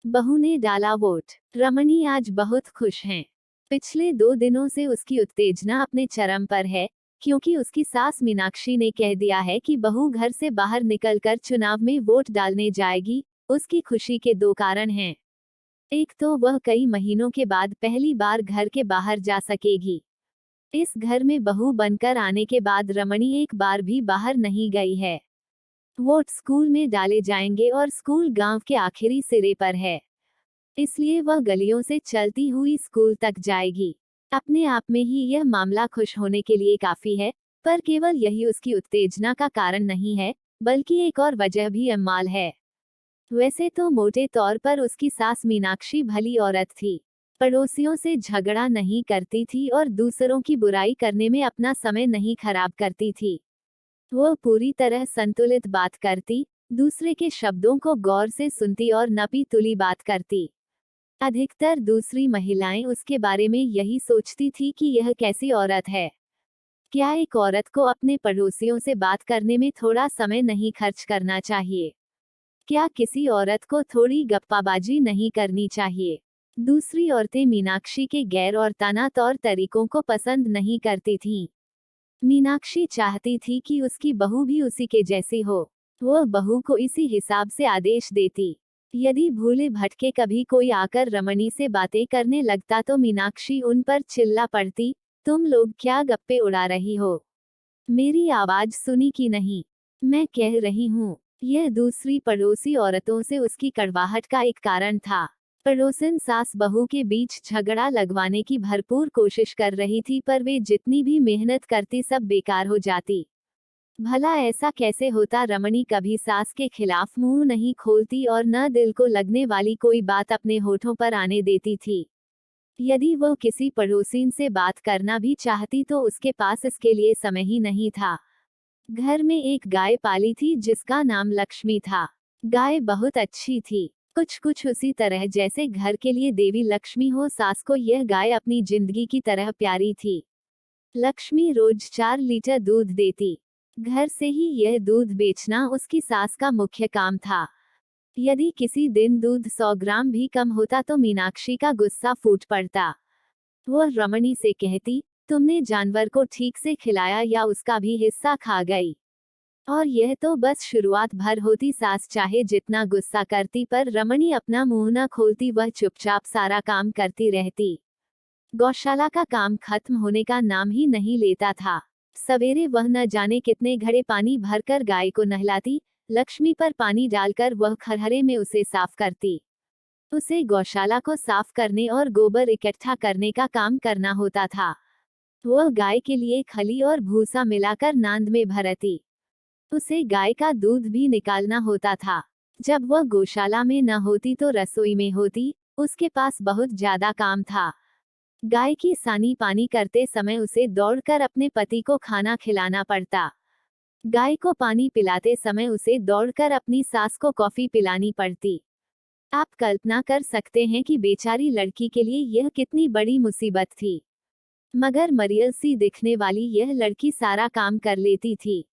बहू ने डाला वोट। रमणी आज बहुत खुश हैं। पिछले 2 दिनों से उसकी उत्तेजना अपने चरम पर है, क्योंकि उसकी सास मीनाक्षी ने कह दिया है कि बहू घर से बाहर निकलकर चुनाव में वोट डालने जाएगी। उसकी खुशी के 2 कारण हैं। एक तो वह कई महीनों के बाद पहली बार घर के बाहर जा सकेगी। इस घर में बहू बनकर आने के बाद रमणी एक बार भी बाहर नहीं गई है। वोट स्कूल में डाले जाएंगे और स्कूल गांव के आखिरी सिरे पर है, इसलिए वह गलियों से चलती हुई स्कूल तक जाएगी। अपने आप में ही यह मामला खुश होने के लिए काफी है, पर केवल यही उसकी उत्तेजना का कारण नहीं है, बल्कि एक और वजह भी अम्माल है। वैसे तो मोटे तौर पर उसकी सास मीनाक्षी भली औरत थी, पड़ोसियों से झगड़ा नहीं करती थी और दूसरों की बुराई करने में अपना समय नहीं खराब करती थी। वह पूरी तरह संतुलित बात करती, दूसरे के शब्दों को गौर से सुनती और नपी तुली बात करती। अधिकतर दूसरी महिलाएं उसके बारे में यही सोचती थी कि यह कैसी औरत है। क्या एक औरत को अपने पड़ोसियों से बात करने में थोड़ा समय नहीं खर्च करना चाहिए? क्या किसी औरत को थोड़ी गप्पाबाजी नहीं करनी चाहिए? दूसरी औरतें मीनाक्षी के गैर औरताना तौर तरीकों को पसंद नहीं करती थीं। मीनाक्षी चाहती थी कि उसकी बहू भी उसी के जैसी हो। वह बहू को इसी हिसाब से आदेश देती। यदि भूले भटके कभी कोई आकर रमणी से बातें करने लगता तो मीनाक्षी उन पर चिल्ला पड़ती, तुम लोग क्या गप्पे उड़ा रही हो? मेरी आवाज सुनी कि नहीं? मैं कह रही हूँ। यह दूसरी पड़ोसी औरतों से उसकी कड़वाहट का एक कारण था। पड़ोसन सास बहू के बीच झगड़ा लगवाने की भरपूर कोशिश कर रही थी, पर वे जितनी भी मेहनत करती सब बेकार हो जाती। भला ऐसा कैसे होता? रमणी कभी सास के खिलाफ मुंह नहीं खोलती और न दिल को लगने वाली कोई बात अपने होठों पर आने देती थी। यदि वो किसी पड़ोसीन से बात करना भी चाहती तो उसके पास इसके लिए समय ही नहीं था। घर में एक गाय पाली थी जिसका नाम लक्ष्मी था। गाय बहुत अच्छी थी, कुछ कुछ उसी तरह जैसे घर के लिए देवी लक्ष्मी हो, सास को यह गाय अपनी जिंदगी की तरह प्यारी थी। लक्ष्मी रोज 4 लीटर दूध देती। घर से ही यह दूध बेचना उसकी सास का मुख्य काम था। यदि किसी दिन दूध 100 ग्राम भी कम होता तो मीनाक्षी का गुस्सा फूट पड़ता। वह रमणी से कहती, तुमने जानवर को ठीक से खिलाया या उसका भी हिस्सा खा गई? और यह तो बस शुरुआत भर होती। सास चाहे जितना गुस्सा करती, पर रमणी अपना मुंह न खोलती, वह चुपचाप सारा काम करती रहती। गौशाला का काम खत्म होने का नाम ही नहीं लेता था। सवेरे वह न जाने कितने घड़े पानी भरकर गाय को नहलाती, लक्ष्मी पर पानी डालकर वह खरहरे में उसे साफ करती। उसे गौशाला को साफ करने और गोबर इकट्ठा करने का काम करना होता था। वह गाय के लिए खली और भूसा मिलाकर नांद में भरती। उसे गाय का दूध भी निकालना होता था। जब वह गौशाला में न होती तो रसोई में होती। उसके पास बहुत ज्यादा काम था। गाय की सानी पानी करते समय उसे दौड़कर अपने पति को खाना खिलाना पड़ता। गाय को पानी पिलाते समय उसे दौड़कर अपनी सास को कॉफी पिलानी पड़ती। आप कल्पना कर सकते हैं कि बेचारी लड़की के लिए यह कितनी बड़ी मुसीबत थी। मगर मरियल सी दिखने वाली यह लड़की सारा काम कर लेती थी।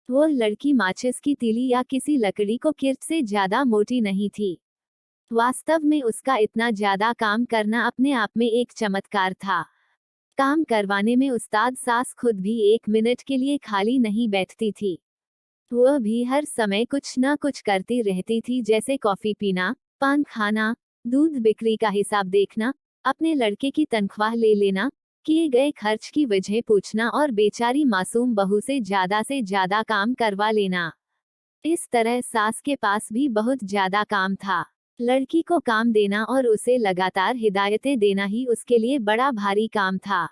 वह लड़की माचिस की तीली या किसी लकड़ी को किर्च से ज्यादा मोटी नहीं थी। वास्तव में उसका इतना ज्यादा काम करना अपने आप में एक चमत्कार था। काम करवाने में उस्ताद सास खुद भी 1 मिनट के लिए खाली नहीं बैठती थी। वह भी हर समय कुछ न कुछ करती रहती थी, जैसे कॉफी पीना, पान खाना, दूध बिक्री का हिसाब देखना, अपने लड़के की तनख्वाह ले लेना, किए गए खर्च की वजह पूछना और बेचारी मासूम बहू से ज्यादा काम करवा लेना। इस तरह सास के पास भी बहुत ज्यादा काम था। लड़की को काम देना और उसे लगातार हिदायतें देना ही उसके लिए बड़ा भारी काम था।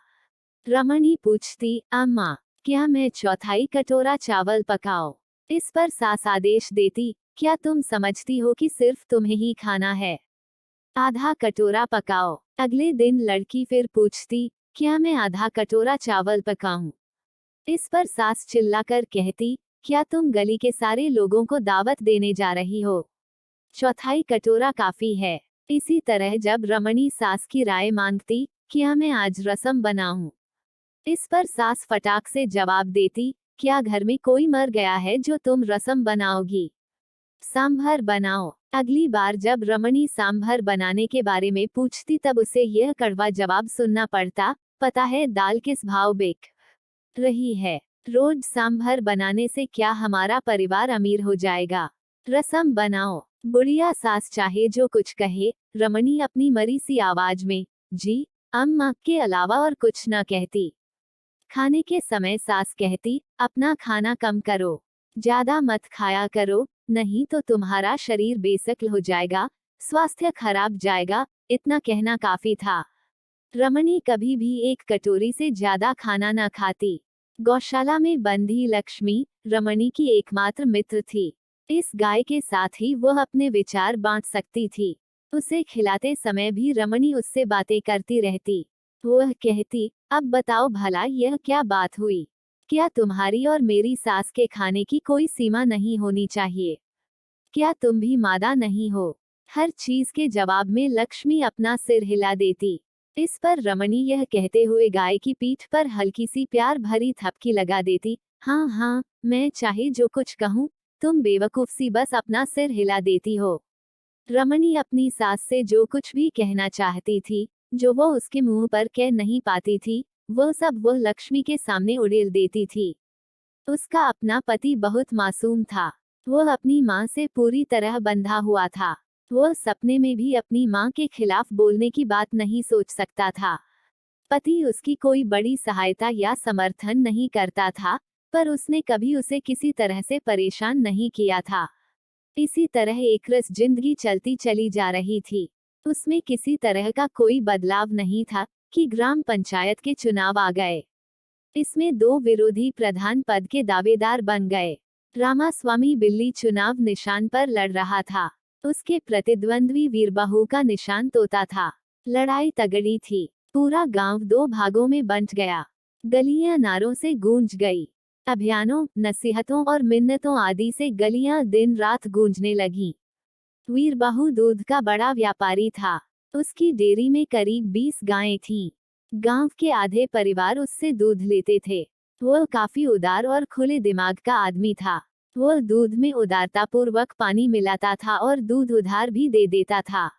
रमणी पूछती, अम्मा, क्या मैं 1/4 कटोरा चावल पकाऊं? इस पर सास आदेश देती, क्या तुम समझती हो कि सिर्फ तुम्हें ही खाना है? आधा कटोरा पकाओ। अगले दिन लड़की फिर पूछती, क्या मैं आधा कटोरा चावल पकाऊं? इस पर सास चिल्लाकर कहती, क्या तुम गली के सारे लोगों को दावत देने जा रही हो? 1/4 कटोरा काफी है। इसी तरह जब रमणी सास की राय मांगती, क्या मैं आज रसम बनाऊं? इस पर सास फटाक से जवाब देती, क्या घर में कोई मर गया है जो तुम रसम बनाओगी? सांभर बनाओ। अगली बार जब रमणी सांभर बनाने के बारे में पूछती तब उसे यह कड़वा जवाब सुनना पड़ता, पता है दाल किस भाव बिक रही है। रोज सांभर बनाने से क्या हमारा परिवार अमीर हो जाएगा? रसम बनाओ। बुढ़िया सास चाहे जो कुछ कहे, रमणी अपनी मरी सी आवाज में जी अम्मा के अलावा और कुछ न कहती। खाने के समय सास कहती, अपना खाना कम करो, ज्यादा मत खाया करो, नहीं तो तुम्हारा शरीर बेशक्ल हो जाएगा, स्वास्थ्य खराब जाएगा। इतना कहना काफी था। रमणी कभी भी एक कटोरी से ज्यादा खाना न खाती। गौशाला में बंधी लक्ष्मी रमणी की एकमात्र मित्र थी। इस गाय के साथ ही वह अपने विचार बांट सकती थी। उसे खिलाते समय भी रमणी उससे बातें करती रहती। वह कहती, अब बताओ भला यह क्या बात हुई? क्या तुम्हारी और मेरी सास के खाने की कोई सीमा नहीं होनी चाहिए? क्या तुम भी मादा नहीं हो? हर चीज के जवाब में लक्ष्मी अपना सिर हिला देती। इस पर रमणी यह कहते हुए गाय की पीठ पर हल्की सी प्यार भरी थपकी लगा देती, हाँ हाँ, मैं चाहे जो कुछ कहूँ, तुम बेवकूफ सी बस अपना सिर हिला देती हो। रमणी अपनी सास से जो कुछ भी कहना चाहती थी, जो वो उसके मुंह पर कह नहीं पाती थी, वह सब वह लक्ष्मी के सामने उड़ेल देती थी। उसका अपना पति बहुत मासूम था। वह अपनी माँ से पूरी तरह बंधा हुआ था। वह सपने में भी अपनी माँ के खिलाफ बोलने की बात नहीं सोच सकता था। पति उसकी कोई बड़ी सहायता या समर्थन नहीं करता था, पर उसने कभी उसे किसी तरह से परेशान नहीं किया था। इसी तरह एकरस जिंदगी चलती चली जा रही थी। उसमें किसी तरह का कोई बदलाव नहीं था कि ग्राम पंचायत के चुनाव आ गए। इसमें दो विरोधी प्रधान पद के दावेदार बन गए। रामास्वामी बिल्ली चुनाव निशान पर लड़ रहा था। उसके प्रतिद्वंद्वी वीरबाहु का निशान तोता था। लड़ाई तगड़ी थी। पूरा गांव दो भागों में बंट गया। गलियां नारों से गूंज गई। अभियानों, नसीहतों और मिन्नतों आदि से गलियां दिन रात गूंजने लगीं। वीरबाहु दूध का बड़ा व्यापारी था। उसकी डेयरी में करीब 20 गायें थीं। गांव के आधे परिवार उससे दूध लेते थे। वह काफी उदार और खुले दिमाग का आदमी था। वह दूध में उदारतापूर्वक पानी मिलाता था और दूध उधार भी दे देता था।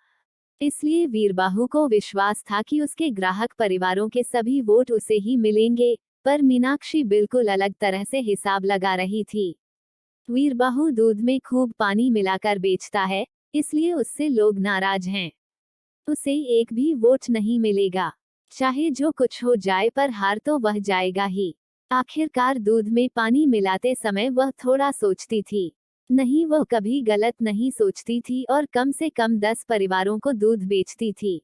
इसलिए वीरबाहु को विश्वास था कि उसके ग्राहक परिवारों के सभी वोट उसे ही मिलेंगे, पर मीनाक्षी बिल्कुल अलग तरह से हिसाब लगा रही थी। वीरबाहु दूध में खूब पानी मिलाकर बेचता है, इसलिए उससे लोग नाराज हैं। उसे एक भी वोट नहीं मिलेगा। चाहे जो कुछ हो जाए, पर हार तो वह जाएगा ही। आखिरकार दूध में पानी मिलाते समय वह थोड़ा सोचती थी। नहीं, वह कभी गलत नहीं सोचती थी और कम से कम 10 परिवारों को दूध बेचती थी।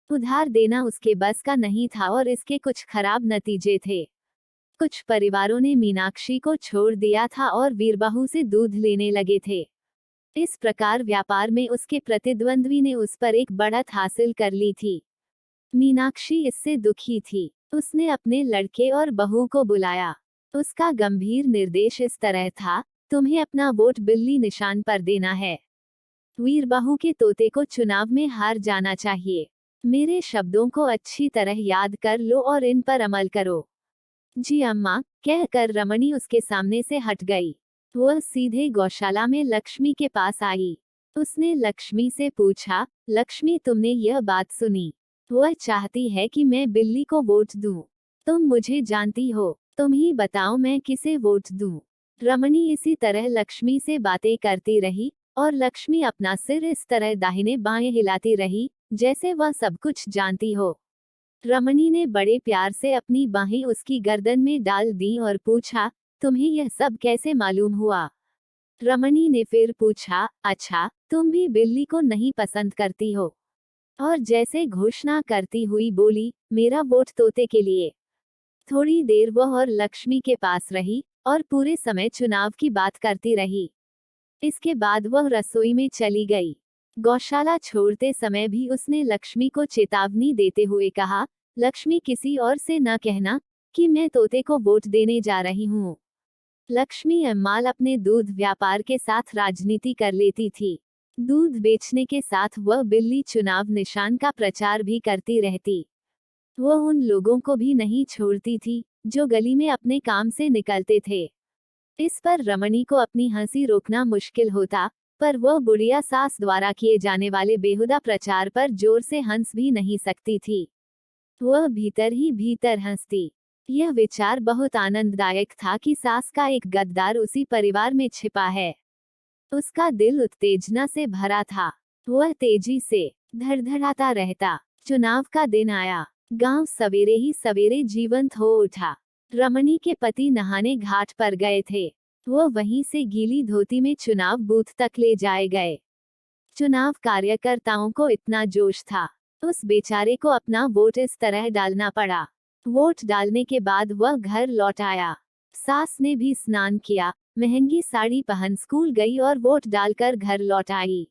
उधार देना उसके बस का नहीं था और इसके कुछ खराब नतीजे थे। कुछ परिवारों ने मीनाक्षी को छोड़ दिया था और वीरबाहु से दूध लेने लगे थे। इस प्रकार व्यापार में उसके प्रतिद्वंद्वी ने उस पर एक बढ़त हासिल कर ली थी। मीनाक्षी इससे दुखी थी। उसने अपने लड़के और बहू को बुलाया। उसका गंभीर निर्देश इस तरह था, तुम्हें अपना वोट बिल्ली निशान पर देना है। वीरबाहु के तोते को चुनाव में हार जाना चाहिए। मेरे शब्दों को अच्छी तरह याद कर लो और इन पर अमल करो। जी अम्मा, कहकर रमणी उसके सामने से हट गई। वह सीधे गौशाला में लक्ष्मी के पास आई। उसने लक्ष्मी से पूछा, लक्ष्मी तुमने यह बात सुनी? वह चाहती है कि मैं बिल्ली को वोट दूं। तुम मुझे जानती हो, तुम ही बताओ मैं किसे वोट दूं। रमणी इसी तरह लक्ष्मी से बातें करती रही और लक्ष्मी अपना सिर इस तरह दाहिने बाएं हिलाती रही जैसे वह सब कुछ जानती हो। रमणी ने बड़े प्यार से अपनी बाहें उसकी गर्दन में डाल दी और पूछा, तुम्हें यह सब कैसे मालूम हुआ? रमणी ने फिर पूछा, अच्छा, तुम भी बिल्ली को नहीं पसंद करती हो? और जैसे घोषणा करती हुई बोली, मेरा वोट तोते के लिए। थोड़ी देर वह और लक्ष्मी के पास रही और पूरे समय चुनाव की बात करती रही। इसके बाद वह रसोई में चली गई। गौशाला छोड़ते समय भी उसने लक्ष्मी को चेतावनी देते हुए कहा, लक्ष्मी किसी और से न कहना कि मैं तोते को वोट देने जा रही हूँ। लक्ष्मी अम्माल अपने दूध व्यापार के साथ राजनीति कर लेती थी। दूध बेचने के साथ वह बिल्ली चुनाव निशान का प्रचार भी करती रहती। वह उन लोगों को भी नहीं छोड़ती थी जो गली में अपने काम से निकलते थे। इस पर रमणी को अपनी हंसी रोकना मुश्किल होता, पर वह बुढ़िया सास द्वारा किए जाने वाले बेहुदा प्रचार पर जोर से हंस भी नहीं सकती थी। वह भीतर ही भीतर हंसती। यह विचार बहुत आनंददायक था कि सास का एक गद्दार उसी परिवार में छिपा है। उसका दिल उत्तेजना से भरा था। वह तेजी से धड़धड़ाता रहता। चुनाव का दिन आया। गांव सवेरे ही सवेरे जीवंत हो उठा। रमणी के पति नहाने घाट पर गए थे। वो वहीं से गीली धोती में चुनाव बूथ तक ले जाए गए। चुनाव कार्यकर्ताओं को इतना जोश था, उस बेचारे को अपना वोट इस तरह डालना पड़ा। वोट डालने के बाद वह घर लौट आया। सास ने भी स्नान किया, महंगी साड़ी पहन स्कूल गई और वोट डालकर घर लौट आई।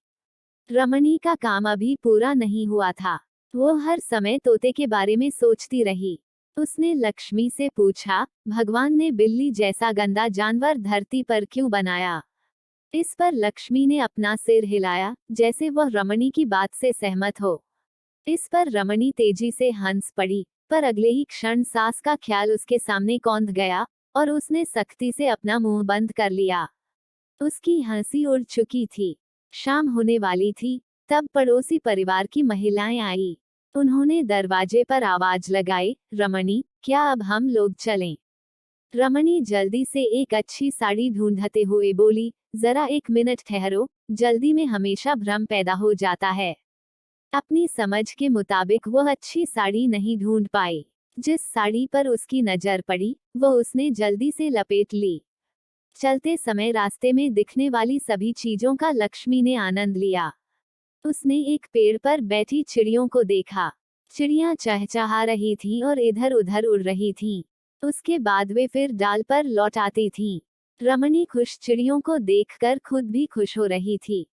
रमणी का काम अभी पूरा नहीं हुआ था। वो हर समय तोते के बारे में सोचती रही। उसने लक्ष्मी से पूछा, भगवान ने बिल्ली जैसा गंदा जानवर धरती पर क्यों बनाया? इस पर लक्ष्मी ने अपना सिर हिलाया, जैसे वह रमणी की बात से सहमत हो। इस पर रमणी तेजी से हंस पड़ी, पर अगले ही क्षण सास का ख्याल उसके सामने कौंध गया और उसने सख्ती से अपना मुंह बंद कर लिया। उसकी हंसी उड़ चुकी थी। शाम होने वाली थी, तब पड़ोसी परिवार की महिलाएं आई। उन्होंने दरवाजे पर आवाज लगाई, रमणी, क्या अब हम लोग चलें? रमणी जल्दी से एक अच्छी साड़ी ढूंढते हुए बोली, जरा एक मिनट ठहरो, जल्दी में हमेशा भ्रम पैदा हो जाता है। अपनी समझ के मुताबिक वह अच्छी साड़ी नहीं ढूंढ पाई। जिस साड़ी पर उसकी नजर पड़ी, वह उसने जल्दी से लपेट ली। चलते समय रास्ते में दिखने वाली सभी चीजों का लक्ष्मी ने आनंद लिया। उसने एक पेड़ पर बैठी चिड़ियों को देखा। चिड़ियां चहचहा रही थीं और इधर उधर उड़ रही थीं। उसके बाद वे फिर डाल पर लौट आती थीं। रमणी खुश चिड़ियों को देखकर खुद भी खुश हो रही थी।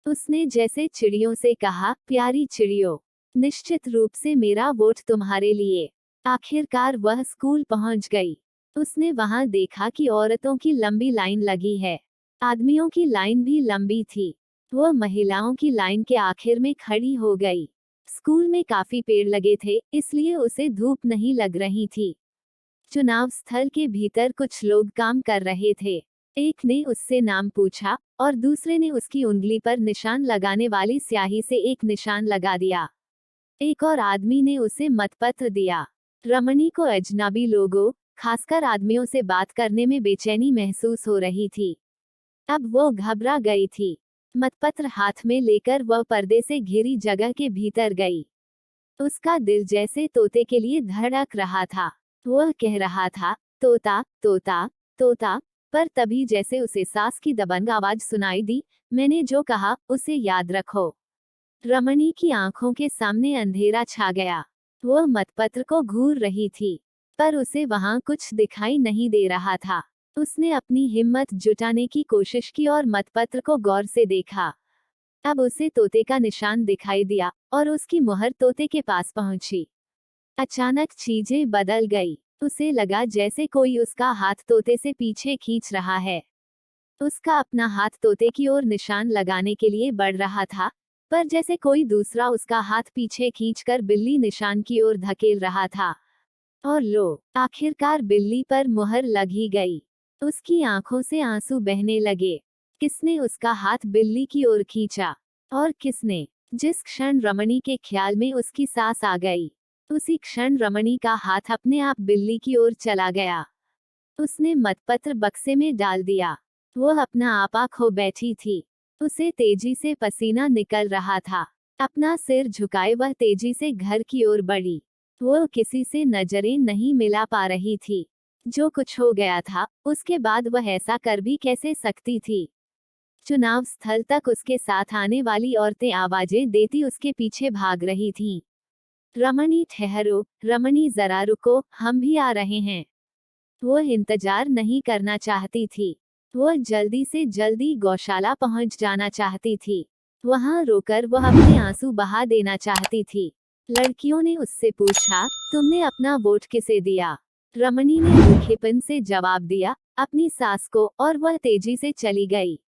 उसने जैसे चिड़ियों से कहा, प्यारी चिड़ियों, निश्चित रूप से मेरा वोट तुम्हारे लिए। आखिरकार वह स्कूल पहुंच गई। उसने वहां देखा कि औरतों की लंबी लाइन लगी है। आदमियों की लाइन भी लंबी थी। वह महिलाओं की लाइन के आखिर में खड़ी हो गई। स्कूल में काफी पेड़ लगे थे, इसलिए उसे धूप नहीं लग रही थी। चुनाव स्थल के भीतर कुछ लोग काम कर रहे थे। एक ने उससे नाम पूछा और दूसरे ने उसकी उंगली पर निशान लगाने वाली स्याही से एक निशान लगा दिया। एक और आदमी ने उसे मतपत्र दिया। रमणी को अजनबी लोगों, खासकर आदमियों से बात करने में बेचैनी महसूस हो रही थी। अब वो घबरा गई थी। मतपत्र हाथ में लेकर वह पर्दे से घिरी जगह के भीतर गई। उसका दिल जैसे तोते के लिए धड़क रहा था। वह कह रहा था, तोता तोता तोता, पर तभी जैसे उसे सास की दबंग आवाज सुनाई दी, मैंने जो कहा उसे याद रखो। रमणी की आंखों के सामने अंधेरा छा गया। वह मतपत्र को घूर रही थी, पर उसे वहां कुछ दिखाई नहीं दे रहा था। उसने अपनी हिम्मत जुटाने की कोशिश की और मतपत्र को गौर से देखा। अब उसे तोते का निशान दिखाई दिया और उसकी मुहर तोते के पास पहुंची। अचानक चीजें बदल गई। उसे लगा जैसे कोई उसका हाथ तोते से पीछे खींच रहा है। उसका अपना हाथ तोते की ओर निशान लगाने के लिए बढ़ रहा था, पर जैसे कोई दूसरा उसका हाथ पीछे खींचकर बिल्ली निशान की ओर धकेल रहा था। और लो, आखिरकार बिल्ली पर मुहर लग ही गई। उसकी आंखों से आंसू बहने लगे। किसने उसका हाथ बिल्ली की ओर खींचा? और किसने? जिस क्षण रमणी के ख्याल में उसकी सास आ गई, उसी क्षण रमणी का हाथ अपने आप बिल्ली की ओर चला गया। उसने मतपत्र बक्से में डाल दिया। वह अपना आपा खो बैठी थी। उसे तेजी से पसीना निकल रहा था। अपना सिर झुकाए वह तेजी से घर की ओर बढ़ी। वह किसी से नजरें नहीं मिला पा रही थी। जो कुछ हो गया था, उसके बाद वह ऐसा कर भी कैसे सकती थी? चुनाव स्थल तक उसके साथ आने वाली औरतें आवाजें देती उसके पीछे भाग रही थीं। रमणी ठहरो, रमणी जरा रुको, हम भी आ रहे हैं। वह इंतजार नहीं करना चाहती थी। वह जल्दी से जल्दी गौशाला पहुंच जाना चाहती थी। वहां रोकर वह अपने आंसू बहा देना चाहती थी। लड़कियों ने उससे पूछा, तुमने अपना वोट किसे दिया? रमणी ने रूखेपन से जवाब दिया, अपनी सास को, और वह तेजी से चली गई।